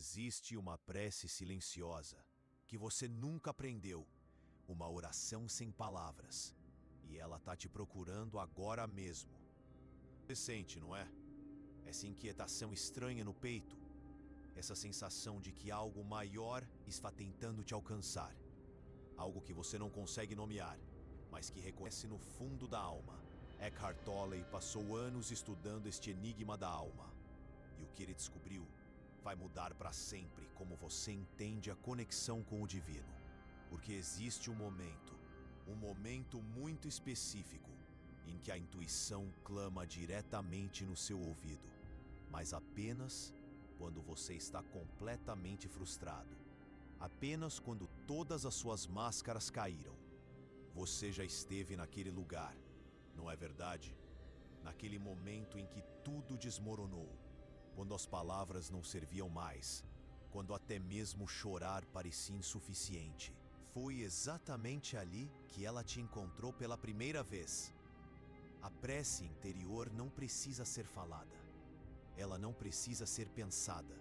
Existe uma prece silenciosa que você nunca aprendeu, uma oração sem palavras, e ela tá te procurando agora mesmo. Você sente, não é? Essa inquietação estranha no peito, essa sensação de que algo maior está tentando te alcançar, algo que você não consegue nomear, mas que reconhece no fundo da alma. Eckhart Tolle passou anos estudando este enigma da alma, e o que ele descobriu vai mudar para sempre como você entende a conexão com o divino. Porque existe um momento muito específico, em que a intuição clama diretamente no seu ouvido, mas apenas quando você está completamente frustrado. Apenas quando todas as suas máscaras caíram. Você já esteve naquele lugar, não é verdade? Naquele momento em que tudo desmoronou, quando as palavras não serviam mais, quando até mesmo chorar parecia insuficiente. Foi exatamente ali que ela te encontrou pela primeira vez. A prece interior não precisa ser falada. Ela não precisa ser pensada.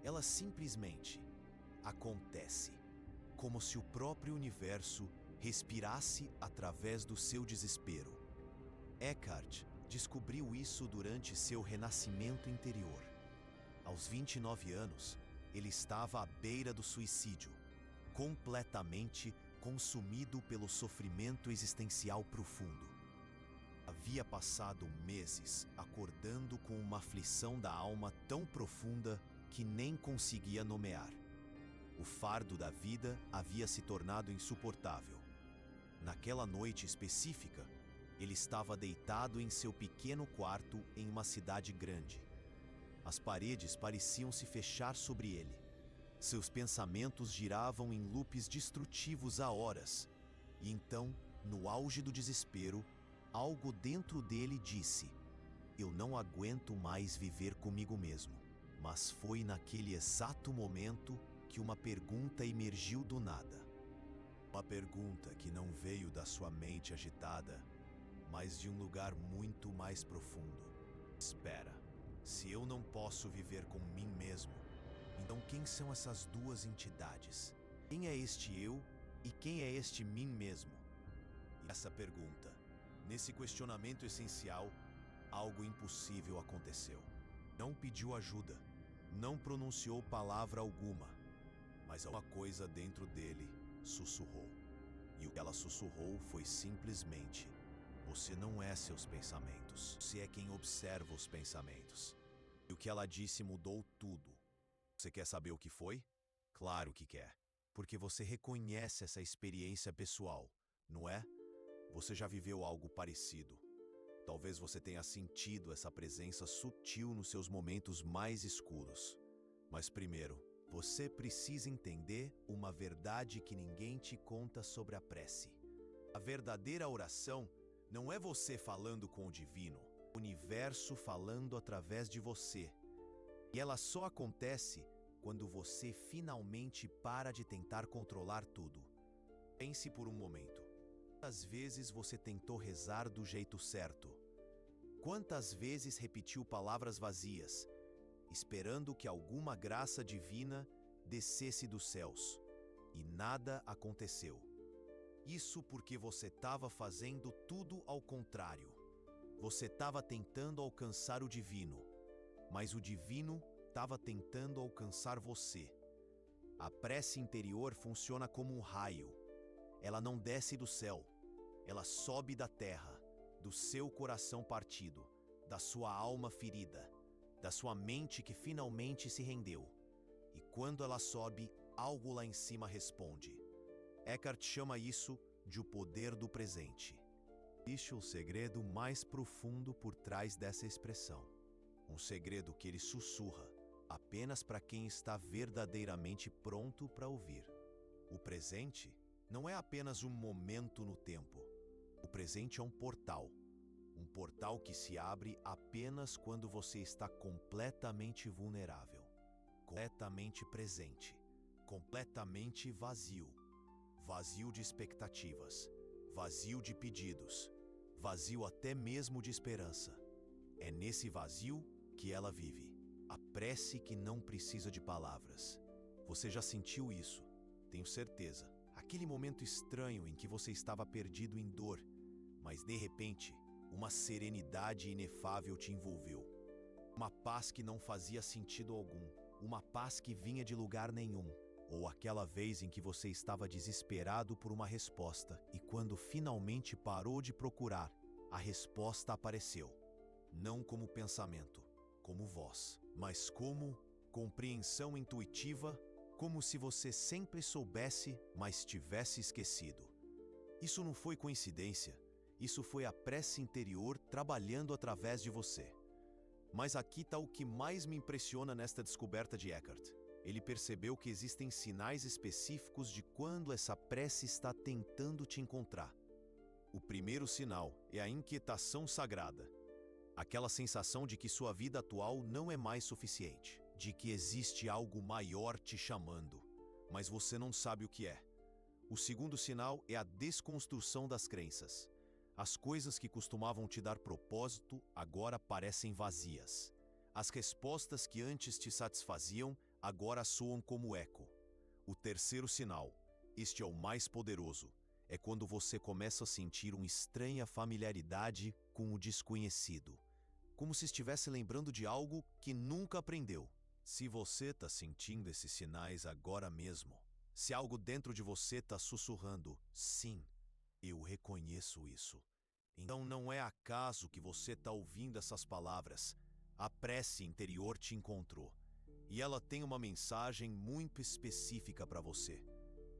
Ela simplesmente acontece, como se o próprio universo respirasse através do seu desespero. Eckhart descobriu isso durante seu renascimento interior. Aos 29 anos, ele estava à beira do suicídio, completamente consumido pelo sofrimento existencial profundo. Havia passado meses acordando com uma aflição da alma tão profunda que nem conseguia nomear. O fardo da vida havia se tornado insuportável. Naquela noite específica, ele estava deitado em seu pequeno quarto em uma cidade grande. As paredes pareciam se fechar sobre ele. Seus pensamentos giravam em loops destrutivos há horas. E então, no auge do desespero, algo dentro dele disse: "Eu não aguento mais viver comigo mesmo." Mas foi naquele exato momento que uma pergunta emergiu do nada. Uma pergunta que não veio da sua mente agitada, mas de um lugar muito mais profundo. Espera, se eu não posso viver com mim mesmo, então quem são essas duas entidades? Quem é este eu e quem é este mim mesmo? E essa pergunta, nesse questionamento essencial, algo impossível aconteceu. Não pediu ajuda, não pronunciou palavra alguma, mas uma coisa dentro dele sussurrou. E o que ela sussurrou foi simplesmente: você não é seus pensamentos. Você é quem observa os pensamentos. E o que ela disse mudou tudo. Você quer saber o que foi? Claro que quer. Porque você reconhece essa experiência pessoal, não é? Você já viveu algo parecido. Talvez você tenha sentido essa presença sutil nos seus momentos mais escuros. Mas primeiro, você precisa entender uma verdade que ninguém te conta sobre a prece. A verdadeira oração não é você falando com o divino, o universo falando através de você. E ela só acontece quando você finalmente para de tentar controlar tudo. Pense por um momento. Quantas vezes você tentou rezar do jeito certo? Quantas vezes repetiu palavras vazias, esperando que alguma graça divina descesse dos céus, e nada aconteceu? Isso porque você estava fazendo tudo ao contrário. Você estava tentando alcançar o divino, mas o divino estava tentando alcançar você. A prece interior funciona como um raio. Ela não desce do céu, ela sobe da terra, do seu coração partido, da sua alma ferida, da sua mente que finalmente se rendeu. E quando ela sobe, algo lá em cima responde. Eckhart chama isso de o poder do presente. Existe o segredo mais profundo por trás dessa expressão. Um segredo que ele sussurra apenas para quem está verdadeiramente pronto para ouvir. O presente não é apenas um momento no tempo. O presente é um portal que se abre apenas quando você está completamente vulnerável, completamente presente, completamente vazio. Vazio de expectativas, vazio de pedidos, vazio até mesmo de esperança. É nesse vazio que ela vive. A prece que não precisa de palavras. Você já sentiu isso, tenho certeza. Aquele momento estranho em que você estava perdido em dor, mas de repente, uma serenidade inefável te envolveu. Uma paz que não fazia sentido algum, uma paz que vinha de lugar nenhum. Ou aquela vez em que você estava desesperado por uma resposta e quando finalmente parou de procurar, a resposta apareceu. Não como pensamento, como voz, mas como compreensão intuitiva, como se você sempre soubesse, mas tivesse esquecido. Isso não foi coincidência, isso foi a prece interior trabalhando através de você. Mas aqui está o que mais me impressiona nesta descoberta de Eckhart. Ele percebeu que existem sinais específicos de quando essa prece está tentando te encontrar. O primeiro sinal é a inquietação sagrada. Aquela sensação de que sua vida atual não é mais suficiente, de que existe algo maior te chamando, mas você não sabe o que é. O segundo sinal é a desconstrução das crenças. As coisas que costumavam te dar propósito agora parecem vazias. As respostas que antes te satisfaziam agora soam como eco. O terceiro sinal, este é o mais poderoso, é quando você começa a sentir uma estranha familiaridade com o desconhecido. Como se estivesse lembrando de algo que nunca aprendeu. Se você está sentindo esses sinais agora mesmo, se algo dentro de você está sussurrando, sim, eu reconheço isso. Então não é acaso que você está ouvindo essas palavras. A prece interior te encontrou. E ela tem uma mensagem muito específica para você.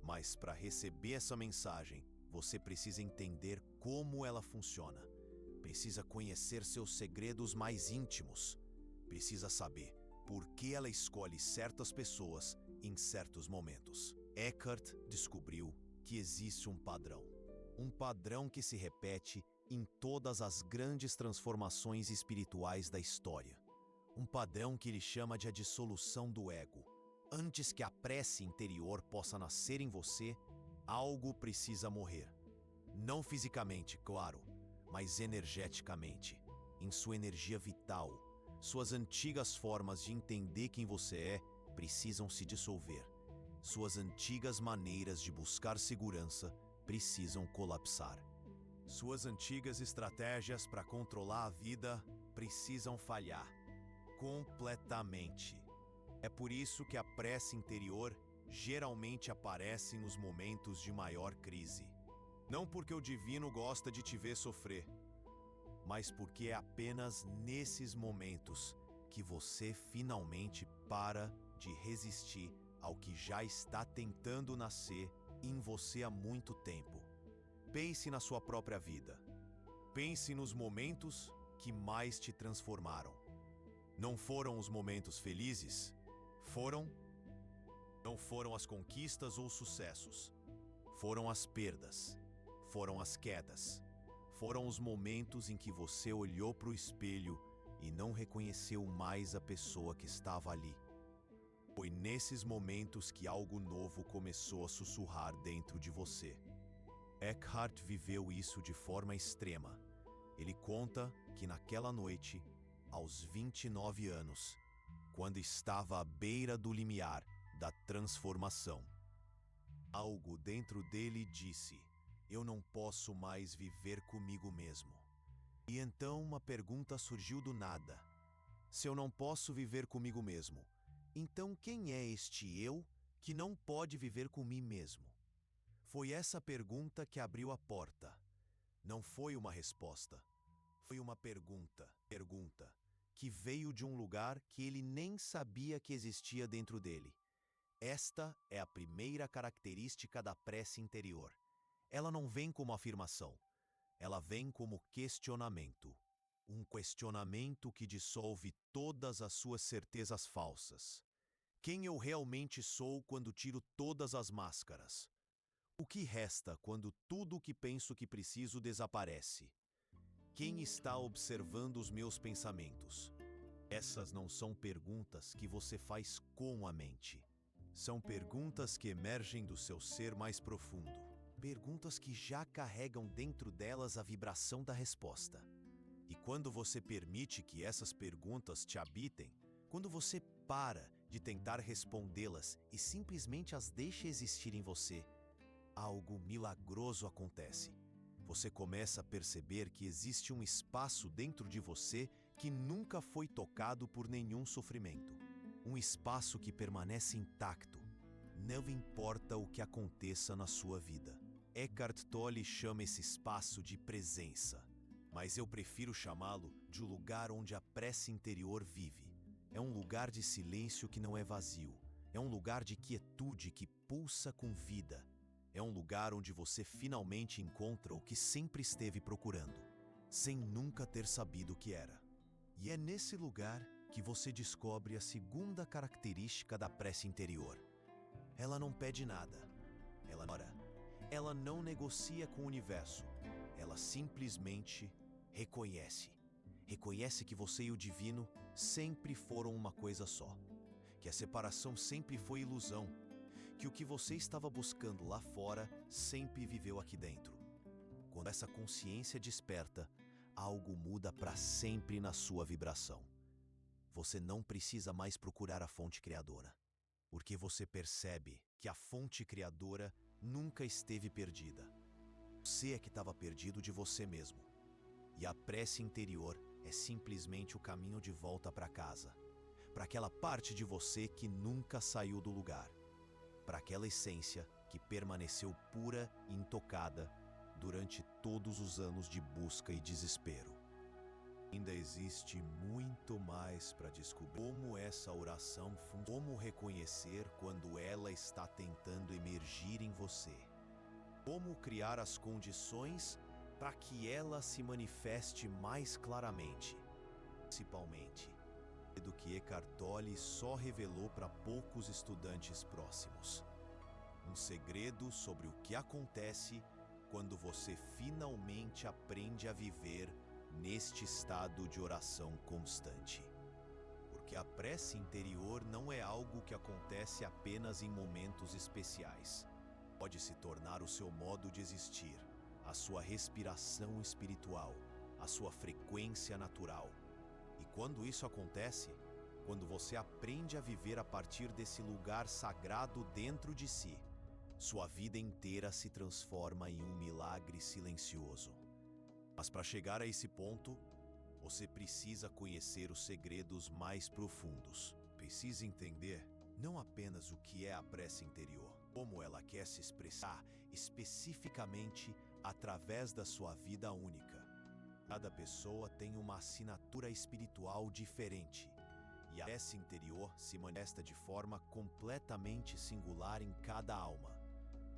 Mas para receber essa mensagem, você precisa entender como ela funciona. Precisa conhecer seus segredos mais íntimos. Precisa saber por que ela escolhe certas pessoas em certos momentos. Eckhart descobriu que existe um padrão. Um padrão que se repete em todas as grandes transformações espirituais da história. Um padrão que ele chama de a dissolução do ego. Antes que a prece interior possa nascer em você, algo precisa morrer. Não fisicamente, claro, mas energeticamente, em sua energia vital. Suas antigas formas de entender quem você é precisam se dissolver. Suas antigas maneiras de buscar segurança precisam colapsar. Suas antigas estratégias para controlar a vida precisam falhar. Completamente. É por isso que a prece interior geralmente aparece nos momentos de maior crise. Não porque o divino gosta de te ver sofrer, mas porque é apenas nesses momentos que você finalmente para de resistir ao que já está tentando nascer em você há muito tempo. Pense na sua própria vida. Pense nos momentos que mais te transformaram. Não foram os momentos felizes? Foram? Não foram as conquistas ou sucessos. Foram as perdas. Foram as quedas. Foram os momentos em que você olhou para o espelho e não reconheceu mais a pessoa que estava ali. Foi nesses momentos que algo novo começou a sussurrar dentro de você. Eckhart viveu isso de forma extrema. Ele conta que naquela noite, aos 29 anos, quando estava à beira do limiar da transformação, algo dentro dele disse: eu não posso mais viver comigo mesmo. E então uma pergunta surgiu do nada. Se eu não posso viver comigo mesmo, então quem é este eu que não pode viver com mim mesmo? Foi essa pergunta que abriu a porta. Não foi uma resposta. Foi uma pergunta que veio de um lugar que ele nem sabia que existia dentro dele. Esta é a primeira característica da prece interior. Ela não vem como afirmação, ela vem como questionamento. Um questionamento que dissolve todas as suas certezas falsas. Quem eu realmente sou quando tiro todas as máscaras? O que resta quando tudo o que penso que preciso desaparece? Quem está observando os meus pensamentos? Essas não são perguntas que você faz com a mente. São perguntas que emergem do seu ser mais profundo. Perguntas que já carregam dentro delas a vibração da resposta. E quando você permite que essas perguntas te habitem, Quando você para de tentar respondê-las e simplesmente as deixa existir em você, algo milagroso acontece. Você começa a perceber que existe um espaço dentro de você que nunca foi tocado por nenhum sofrimento. Um espaço que permanece intacto, não importa o que aconteça na sua vida. Eckhart Tolle chama esse espaço de presença, mas eu prefiro chamá-lo de um lugar onde a prece interior vive. É um lugar de silêncio que não é vazio. É um lugar de quietude que pulsa com vida. É um lugar onde você finalmente encontra o que sempre esteve procurando, sem nunca ter sabido o que era. E é nesse lugar que você descobre a segunda característica da prece interior. Ela não pede nada. Ela ora. Ela não negocia com o universo. Ela simplesmente reconhece. Reconhece que você e o divino sempre foram uma coisa só. Que a separação sempre foi ilusão. Que o que você estava buscando lá fora sempre viveu aqui dentro. Quando essa consciência desperta, algo muda para sempre na sua vibração. Você não precisa mais procurar a fonte criadora, porque você percebe que a fonte criadora nunca esteve perdida. Você é que estava perdido de você mesmo. E a prece interior é simplesmente o caminho de volta para casa, para aquela parte de você que nunca saiu do lugar, para aquela essência que permaneceu pura e intocada durante todos os anos de busca e desespero. Ainda existe muito mais para descobrir. Como essa oração funciona, como reconhecer quando ela está tentando emergir em você, como criar as condições para que ela se manifeste mais claramente, principalmente do que Eckhart Tolle só revelou para poucos estudantes próximos. Um segredo sobre o que acontece quando você finalmente aprende a viver neste estado de oração constante. Porque a prece interior não é algo que acontece apenas em momentos especiais. Pode se tornar o seu modo de existir, a sua respiração espiritual, a sua frequência natural. E quando isso acontece, quando você aprende a viver a partir desse lugar sagrado dentro de si, sua vida inteira se transforma em um milagre silencioso. Mas para chegar a esse ponto, você precisa conhecer os segredos mais profundos. Precisa entender não apenas o que é a prece interior, como ela quer se expressar especificamente através da sua vida única. Cada pessoa tem uma assinatura espiritual diferente, e a prece interior se manifesta de forma completamente singular em cada alma.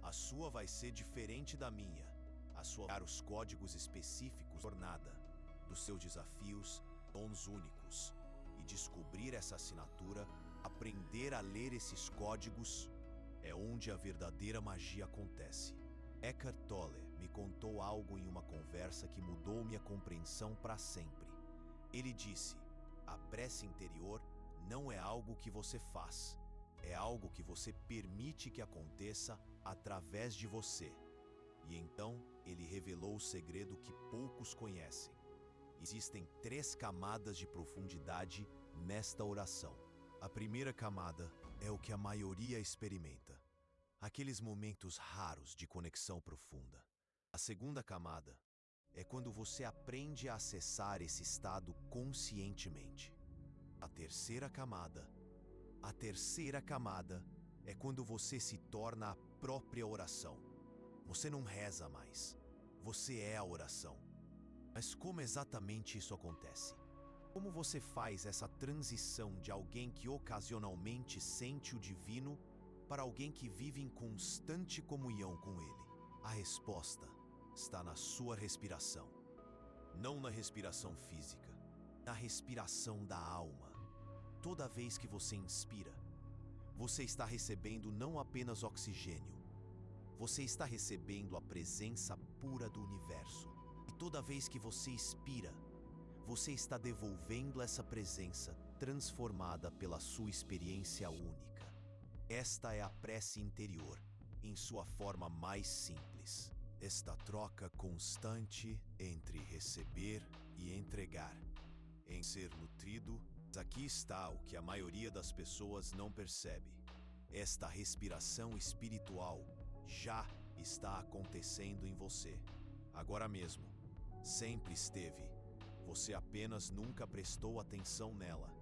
A sua vai ser diferente da minha. A sua vai dar os códigos específicos da jornada, dos seus desafios, dons únicos. E descobrir essa assinatura, aprender a ler esses códigos, é onde a verdadeira magia acontece. Eckhart Tolle me contou algo em uma conversa que mudou minha compreensão para sempre. Ele disse: a prece interior não é algo que você faz, é algo que você permite que aconteça através de você. E então ele revelou o segredo que poucos conhecem. Existem 3 camadas de profundidade nesta oração. A primeira camada é o que a maioria experimenta. Aqueles momentos raros de conexão profunda. A segunda camada é quando você aprende a acessar esse estado conscientemente. A terceira camada é quando você se torna a própria oração. Você não reza mais, você é a oração. Mas como exatamente isso acontece? Como você faz essa transição de alguém que ocasionalmente sente o divino para alguém que vive em constante comunhão com ele? A resposta está na sua respiração. Não na respiração física, na respiração da alma. Toda vez que você inspira, você está recebendo não apenas oxigênio, você está recebendo a presença pura do universo. E toda vez que você expira, você está devolvendo essa presença transformada pela sua experiência única. Esta é a prece interior, em sua forma mais simples. Esta troca constante entre receber e entregar, em ser nutrido Mas aqui está o que a maioria das pessoas não percebe. Esta respiração espiritual já está acontecendo em você. Agora mesmo. Sempre esteve. Você apenas nunca prestou atenção nela.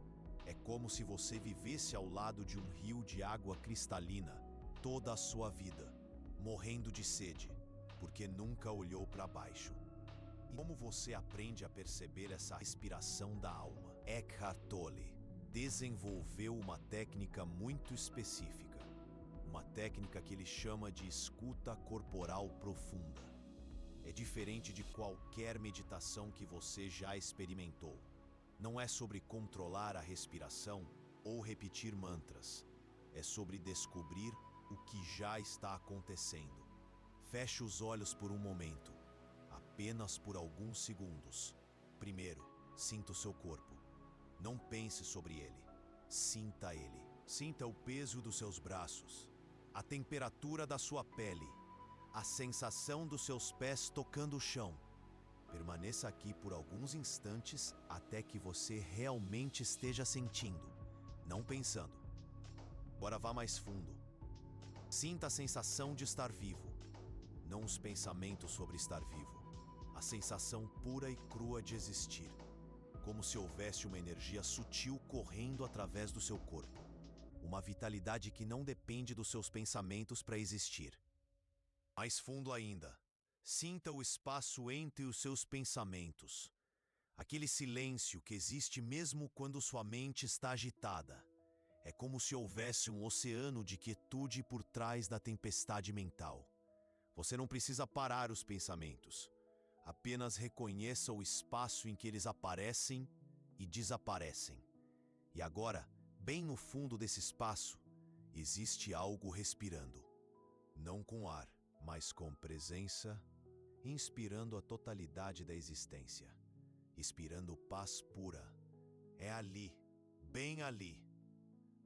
É como se você vivesse ao lado de um rio de água cristalina toda a sua vida, morrendo de sede, porque nunca olhou para baixo. E como você aprende a perceber essa respiração da alma? Eckhart Tolle desenvolveu uma técnica muito específica, uma técnica que ele chama de escuta corporal profunda. É diferente de qualquer meditação que você já experimentou. Não é sobre controlar a respiração ou repetir mantras. É sobre descobrir o que já está acontecendo. Feche os olhos por um momento, apenas por alguns segundos. Primeiro, sinta o seu corpo. Não pense sobre ele. Sinta ele. Sinta o peso dos seus braços, a temperatura da sua pele, a sensação dos seus pés tocando o chão. Permaneça aqui por alguns instantes até que você realmente esteja sentindo, não pensando. Agora vá mais fundo. Sinta a sensação de estar vivo, não os pensamentos sobre estar vivo. A sensação pura e crua de existir, como se houvesse uma energia sutil correndo através do seu corpo. Uma vitalidade que não depende dos seus pensamentos para existir. Mais fundo ainda, sinta o espaço entre os seus pensamentos. Aquele silêncio que existe mesmo quando sua mente está agitada. É como se houvesse um oceano de quietude por trás da tempestade mental. Você não precisa parar os pensamentos. Apenas reconheça o espaço em que eles aparecem e desaparecem. E agora, bem no fundo desse espaço, existe algo respirando. Não com ar, mas com presença, inspirando a totalidade da existência. Inspirando paz pura. É ali, bem ali.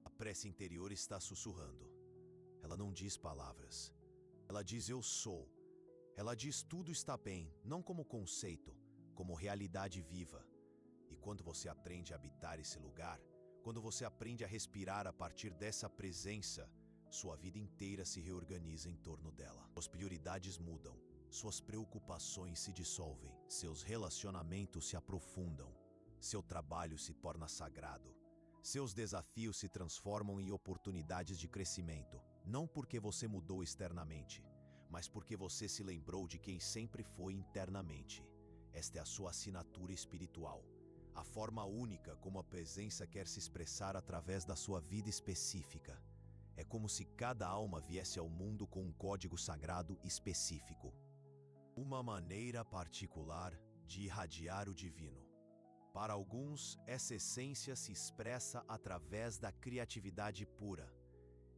A prece interior está sussurrando. Ela não diz palavras. Ela diz eu sou. Ela diz tudo está bem, não como conceito, como realidade viva. E quando você aprende a habitar esse lugar, quando você aprende a respirar a partir dessa presença, sua vida inteira se reorganiza em torno dela. Suas prioridades mudam, suas preocupações se dissolvem, seus relacionamentos se aprofundam, seu trabalho se torna sagrado, seus desafios se transformam em oportunidades de crescimento, não porque você mudou externamente, mas porque você se lembrou de quem sempre foi internamente. Esta é a sua assinatura espiritual, a forma única como a presença quer se expressar através da sua vida específica. É como se cada alma viesse ao mundo com um código sagrado específico. Uma maneira particular de irradiar o divino. Para alguns, essa essência se expressa através da criatividade pura.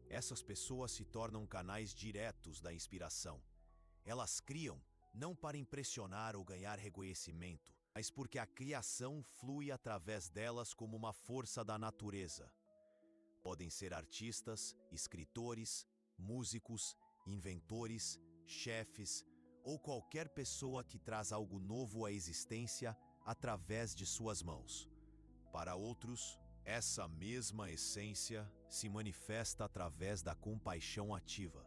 Essas pessoas se tornam canais diretos da inspiração. Elas criam, não para impressionar ou ganhar reconhecimento, mas porque a criação flui através delas como uma força da natureza. Podem ser artistas, escritores, músicos, inventores, chefes ou qualquer pessoa que traz algo novo à existência através de suas mãos. Para outros, essa mesma essência se manifesta através da compaixão ativa.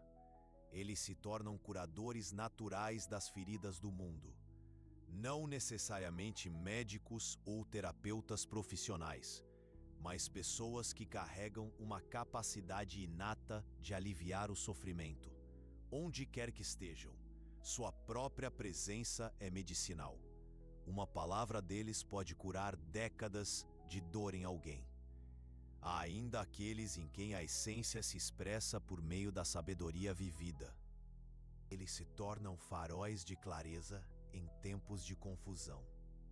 Eles se tornam curadores naturais das feridas do mundo. Não necessariamente médicos ou terapeutas profissionais, mas pessoas que carregam uma capacidade inata de aliviar o sofrimento. Onde quer que estejam, sua própria presença é medicinal. Uma palavra deles pode curar décadas de dor em alguém. Há ainda aqueles em quem a essência se expressa por meio da sabedoria vivida. Eles se tornam faróis de clareza em tempos de confusão.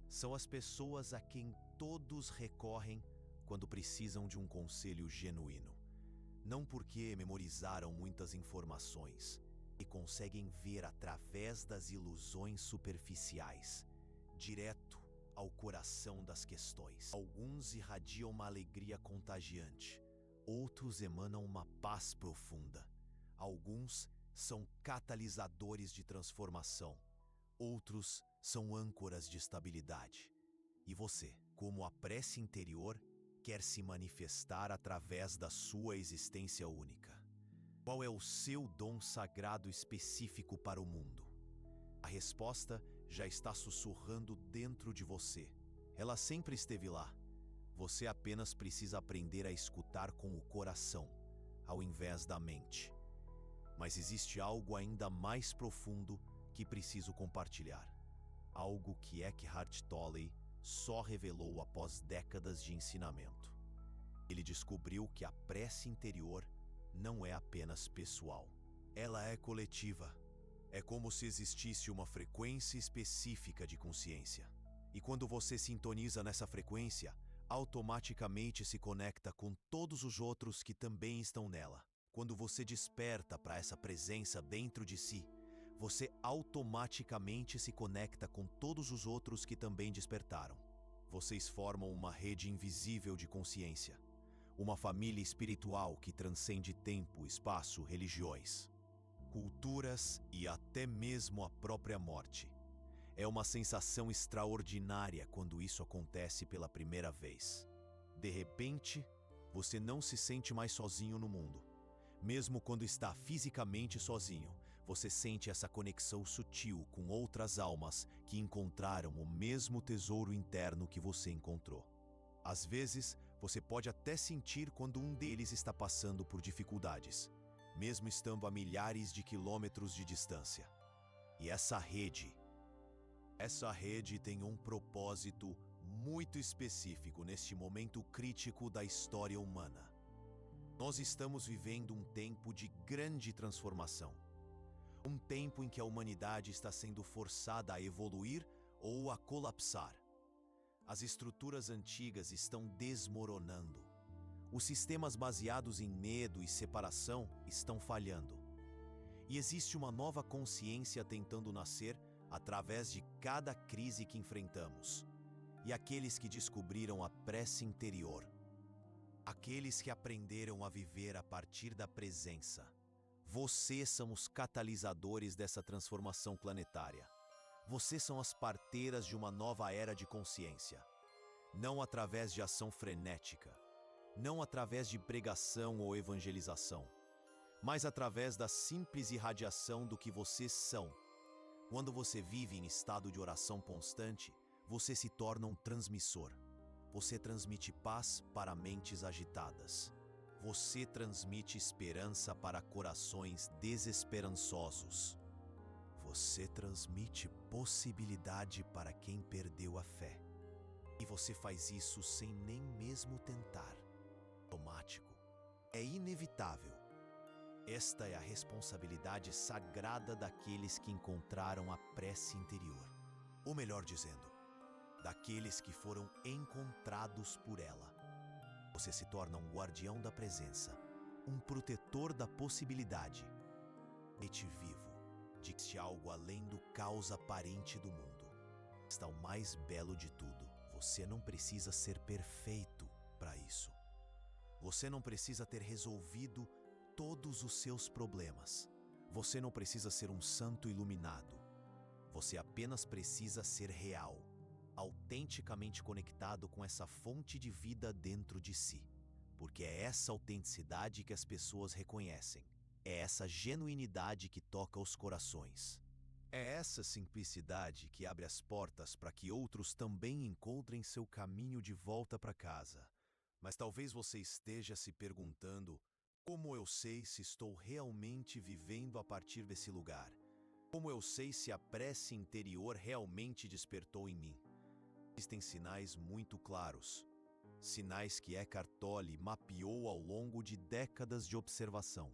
São as pessoas a quem todos recorrem quando precisam de um conselho genuíno. Não porque memorizaram muitas informações e conseguem ver através das ilusões superficiais, direto ao coração das questões. Alguns irradiam uma alegria contagiante, outros emanam uma paz profunda. Alguns são catalisadores de transformação, outros são âncoras de estabilidade. E você, como a prece interior, quer se manifestar através da sua existência única? Qual é o seu dom sagrado específico para o mundo? A resposta já está sussurrando dentro de você. Ela sempre esteve lá. Você apenas precisa aprender a escutar com o coração, ao invés da mente. Mas existe algo ainda mais profundo que preciso compartilhar. Algo que Eckhart Tolle só revelou após décadas de ensinamento. Ele descobriu que a prece interior não é apenas pessoal. Ela é coletiva. É como se existisse uma frequência específica de consciência. E quando você sintoniza nessa frequência, automaticamente se conecta com todos os outros que também estão nela. Quando você desperta para essa presença dentro de si, você automaticamente se conecta com todos os outros que também despertaram. Vocês formam uma rede invisível de consciência, uma família espiritual que transcende tempo, espaço, religiões, culturas e até mesmo a própria morte. É uma sensação extraordinária quando isso acontece pela primeira vez. De repente, você não se sente mais sozinho no mundo. Mesmo quando está fisicamente sozinho, você sente essa conexão sutil com outras almas que encontraram o mesmo tesouro interno que você encontrou. Às vezes, você pode até sentir quando um deles está passando por dificuldades, mesmo estando a milhares de quilômetros de distância. E essa rede tem um propósito muito específico neste momento crítico da história humana. Nós estamos vivendo um tempo de grande transformação. Um tempo em que a humanidade está sendo forçada a evoluir ou a colapsar. As estruturas antigas estão desmoronando. Os sistemas baseados em medo e separação estão falhando. E existe uma nova consciência tentando nascer através de cada crise que enfrentamos. E aqueles que descobriram a prece interior, aqueles que aprenderam a viver a partir da presença. Vocês são os catalisadores dessa transformação planetária. Vocês são as parteiras de uma nova era de consciência. Não através de ação frenética, não através de pregação ou evangelização, mas através da simples irradiação do que vocês são. Quando você vive em estado de oração constante, você se torna um transmissor. Você transmite paz para mentes agitadas. Você transmite esperança para corações desesperançosos. Você transmite possibilidade para quem perdeu a fé. E você faz isso sem nem mesmo tentar. Automático. É inevitável. Esta é a responsabilidade sagrada daqueles que encontraram a prece interior. Ou melhor dizendo, daqueles que foram encontrados por ela. Você se torna um guardião da presença, um protetor da possibilidade. Ete vivo, de algo além do caos aparente do mundo. Está o mais belo de tudo. Você não precisa ser perfeito para isso. Você não precisa ter resolvido todos os seus problemas. Você não precisa ser um santo iluminado. Você apenas precisa ser real, autenticamente conectado com essa fonte de vida dentro de si. Porque é essa autenticidade que as pessoas reconhecem. É essa genuinidade que toca os corações. É essa simplicidade que abre as portas para que outros também encontrem seu caminho de volta para casa. Mas talvez você esteja se perguntando: como eu sei se estou realmente vivendo a partir desse lugar? Como eu sei se a prece interior realmente despertou em mim? Existem sinais muito claros. Sinais que Eckhart Tolle mapeou ao longo de décadas de observação.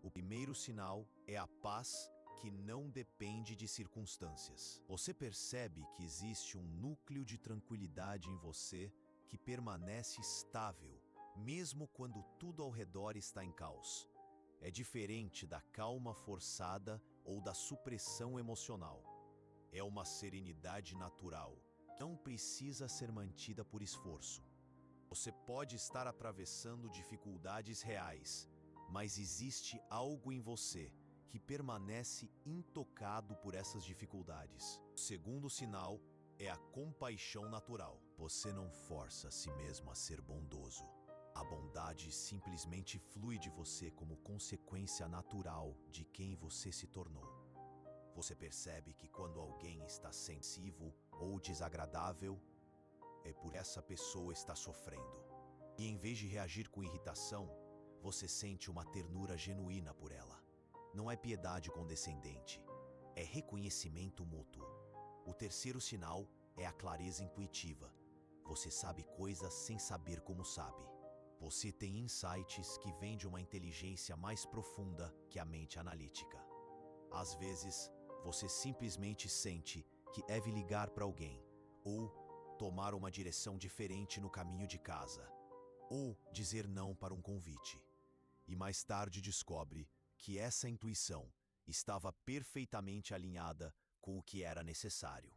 O primeiro sinal é a paz que não depende de circunstâncias. Você percebe que existe um núcleo de tranquilidade em você que permanece estável, mesmo quando tudo ao redor está em caos. É diferente da calma forçada ou da supressão emocional. É uma serenidade natural, que não precisa ser mantida por esforço. Você pode estar atravessando dificuldades reais, mas existe algo em você que permanece intocado por essas dificuldades. O segundo sinal é a compaixão natural. Você não força a si mesmo a ser bondoso. A bondade simplesmente flui de você como consequência natural de quem você se tornou. Você percebe que quando alguém está sensível ou desagradável, é por essa pessoa está sofrendo. E em vez de reagir com irritação, você sente uma ternura genuína por ela. Não é piedade condescendente, é reconhecimento mútuo. O terceiro sinal é a clareza intuitiva. Você sabe coisas sem saber como sabe. Você tem insights que vêm de uma inteligência mais profunda que a mente analítica. Às vezes, você simplesmente sente que deve ligar para alguém, ou tomar uma direção diferente no caminho de casa, ou dizer não para um convite. E mais tarde descobre que essa intuição estava perfeitamente alinhada com o que era necessário.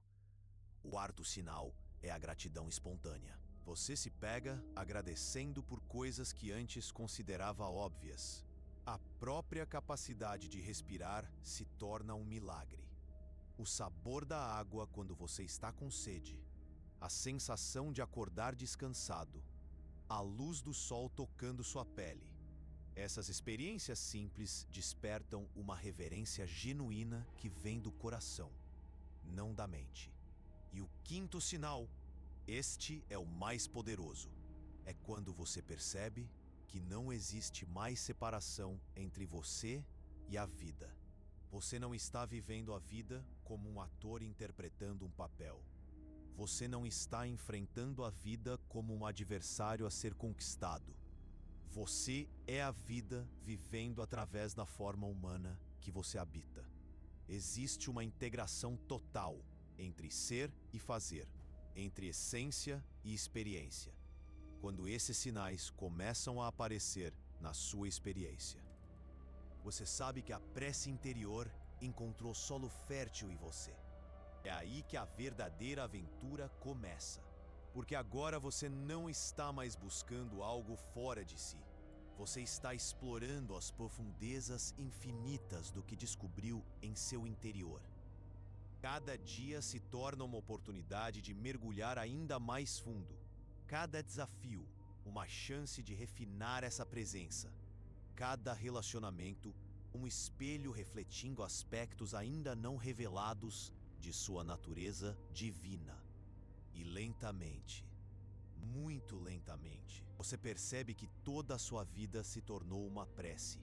O quarto sinal é a gratidão espontânea. Você se pega agradecendo por coisas que antes considerava óbvias. A própria capacidade de respirar se torna um milagre. O sabor da água quando você está com sede. A sensação de acordar descansado. A luz do sol tocando sua pele. Essas experiências simples despertam uma reverência genuína que vem do coração, não da mente. E o quinto sinal, este é o mais poderoso. É quando você percebe que não existe mais separação entre você e a vida. Você não está vivendo a vida como um ator interpretando um papel. Você não está enfrentando a vida como um adversário a ser conquistado. Você é a vida vivendo através da forma humana que você habita. Existe uma integração total entre ser e fazer, entre essência e experiência, quando esses sinais começam a aparecer na sua experiência. Você sabe que a prece interior encontrou solo fértil em você. É aí que a verdadeira aventura começa. Porque agora você não está mais buscando algo fora de si. Você está explorando as profundezas infinitas do que descobriu em seu interior. Cada dia se torna uma oportunidade de mergulhar ainda mais fundo. Cada desafio, uma chance de refinar essa presença. Cada relacionamento, um espelho refletindo aspectos ainda não revelados de sua natureza divina. E lentamente, muito lentamente, você percebe que toda a sua vida se tornou uma prece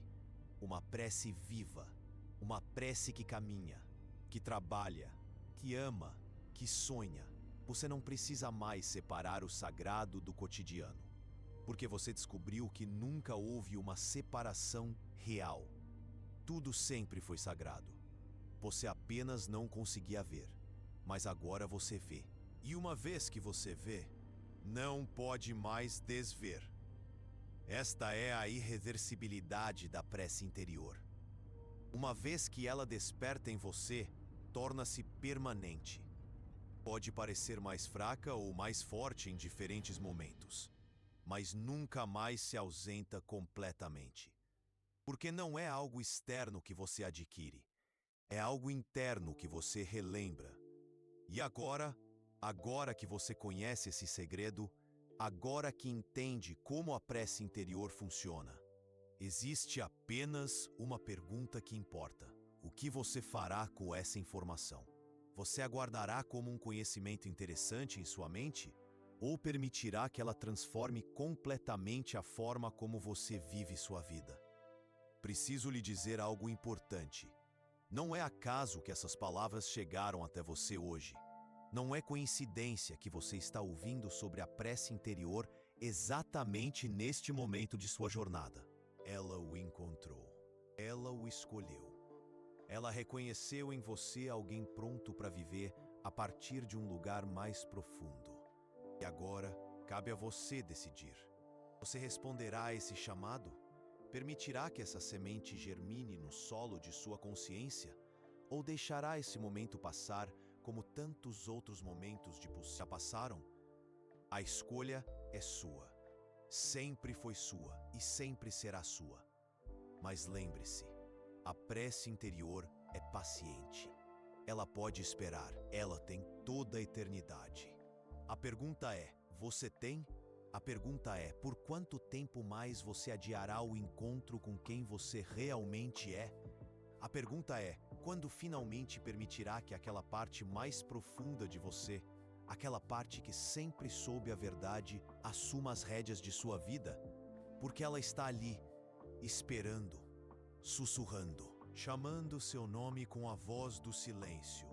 viva, uma prece que caminha, que trabalha, que ama, que sonha. Você não precisa mais separar o sagrado do cotidiano, porque você descobriu que nunca houve uma separação real. Tudo sempre foi sagrado. Você apenas não conseguia ver, mas agora você vê. E uma vez que você vê, não pode mais desver. Esta é a irreversibilidade da prece interior. Uma vez que ela desperta em você, torna-se permanente. Pode parecer mais fraca ou mais forte em diferentes momentos, mas nunca mais se ausenta completamente. Porque não é algo externo que você adquire, é algo interno que você relembra. E agora que você conhece esse segredo, agora que entende como a prece interior funciona, existe apenas uma pergunta que importa. O que você fará com essa informação? Você aguardará como um conhecimento interessante em sua mente? Ou permitirá que ela transforme completamente a forma como você vive sua vida? Preciso lhe dizer algo importante. Não é acaso que essas palavras chegaram até você hoje. Não é coincidência que você está ouvindo sobre a prece interior exatamente neste momento de sua jornada. Ela o encontrou. Ela o escolheu. Ela reconheceu em você alguém pronto para viver a partir de um lugar mais profundo. E agora, cabe a você decidir. Você responderá a esse chamado? Permitirá que essa semente germine no solo de sua consciência? Ou deixará esse momento passar como tantos outros momentos já passaram? A escolha é sua. Sempre foi sua e sempre será sua. Mas lembre-se, a prece interior é paciente. Ela pode esperar, ela tem toda a eternidade. A pergunta é: você tem? A pergunta é: por quanto tempo mais você adiará o encontro com quem você realmente é? A pergunta é: quando finalmente permitirá que aquela parte mais profunda de você, aquela parte que sempre soube a verdade, assuma as rédeas de sua vida? Porque ela está ali, esperando, sussurrando, chamando seu nome com a voz do silêncio.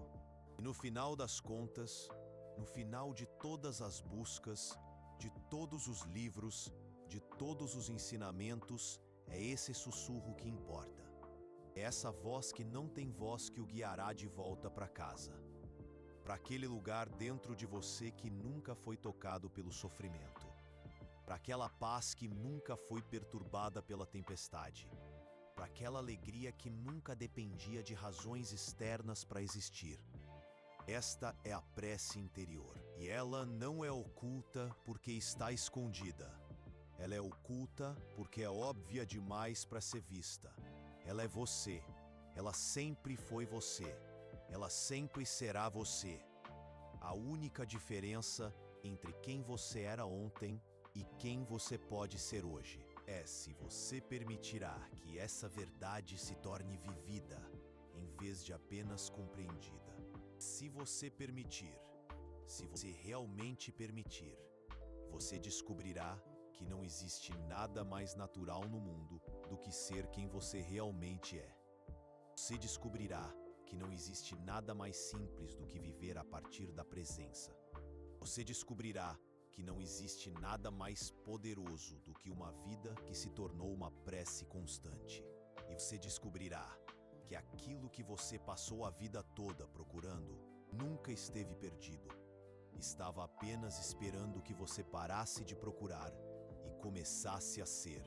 E no final das contas, no final de todas as buscas, de todos os livros, de todos os ensinamentos, é esse sussurro que importa. É essa voz que não tem voz que o guiará de volta para casa, para aquele lugar dentro de você que nunca foi tocado pelo sofrimento, para aquela paz que nunca foi perturbada pela tempestade, para aquela alegria que nunca dependia de razões externas para existir. Esta é a prece interior, e ela não é oculta porque está escondida. Ela é oculta porque é óbvia demais para ser vista. Ela é você. Ela sempre foi você. Ela sempre será você. A única diferença entre quem você era ontem e quem você pode ser hoje é se você permitirá que essa verdade se torne vivida, em vez de apenas compreendida. Se você permitir, se você realmente permitir, você descobrirá que não existe nada mais natural no mundo do que ser quem você realmente é. Você descobrirá que não existe nada mais simples do que viver a partir da presença. Você descobrirá que não existe nada mais poderoso do que uma vida que se tornou uma prece constante. E você descobrirá que aquilo que você passou a vida toda procurando nunca esteve perdido. Estava apenas esperando que você parasse de procurar e começasse a ser.